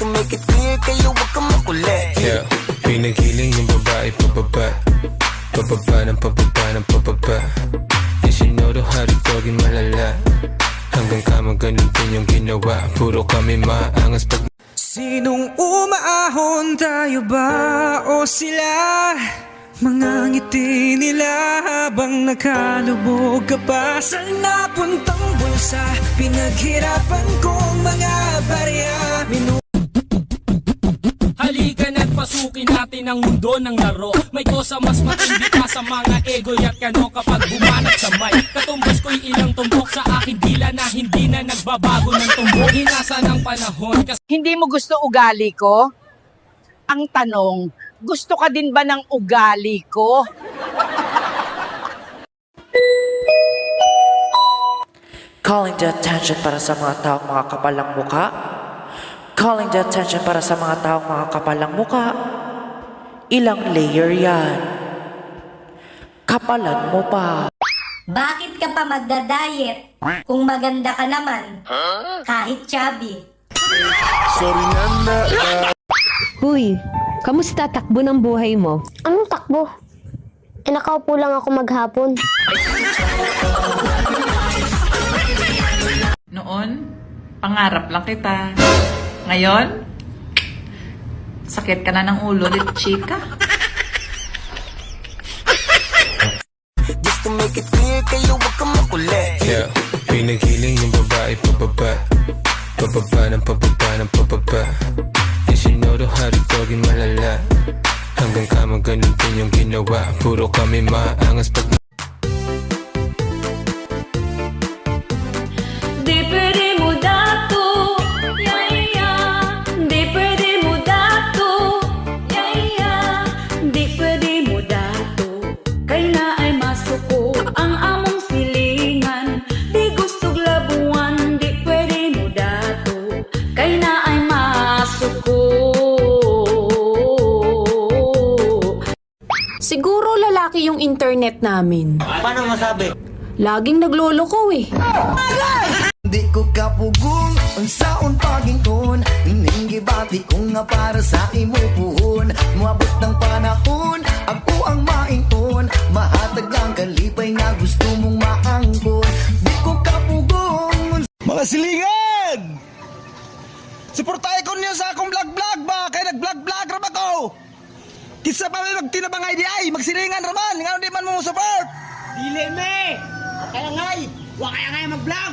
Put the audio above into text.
to make it clear, kayo wag kang makulit. Yeah, pinagiling yung babae pababa, pababa ng pababa ng pababa. And she know how to dogin malala. Hanggang kama ganun din yung ginawa. Puro kami maangas pag Sinong umaahon, tayo ba o sila? Mga ngiti nila habang nakalubog ka pa sa napuntang bulsa. Pinaghirapan kong mga barya. Halika na't pasukin natin ang mundo ng laro. May kosa mas matindi pa sa mga ego at kano kapag bumanat sa mic. Katumbas ko'y ilang tumbok sa aking dila na hindi na nagbabago ng tumbok. Hinasa ng panahon kasi Hindi mo gusto ugali ko? Ang tanong, gusto ka din ba ng ugali ko? Calling the attention para sa mga taong mga kapalang muka. Calling the attention para sa mga taong mga kapalang muka. Ilang layer yan? Kapalan mo pa. Bakit ka pa magda-diet kung maganda ka naman? Kahit chubby. Uy, kamusta takbo ng buhay mo? Anong takbo? Nakaupo lang ako maghapon. Noon, pangarap lang kita. Ngayon, sakit ka na ng ulo, little chika. Just to make it clear, kayo wag kang makulit. yeah, pinagiling yung babae pababa, pababa ng pababa ng pababa. And she know how to dogin malala. Hanggang kama ganun din yung ginawa. Puro kami maangas pag Di pwede mo dato, di pwede mo dato, di pwede mo dato. Kay na ay masuko ang among silingan. Di gustog labuan, di pwede mo dato. Kay na ay masuko. Siguro lalaki yung internet namin. Paano masabi? Laging nagloloko eh. Di ko kapugong unsaon pagington. Ninggibati ko nga para sa imo puhon. Muabot ng panahon, ako ang maington. Mahatag ang kalipay nga gusto mong maangkon. Di ko kapugong. Mga silingan! Suportahe ko niyo sa akong vlog-vlog ba? Kaya nag-vlog-vlog ra ba ko? Kisa pa may magtinabangay di ay, magsilingan raman, nga di man mo support. Dili me! Kaya ngay, wa kaya ngay mag-vlog.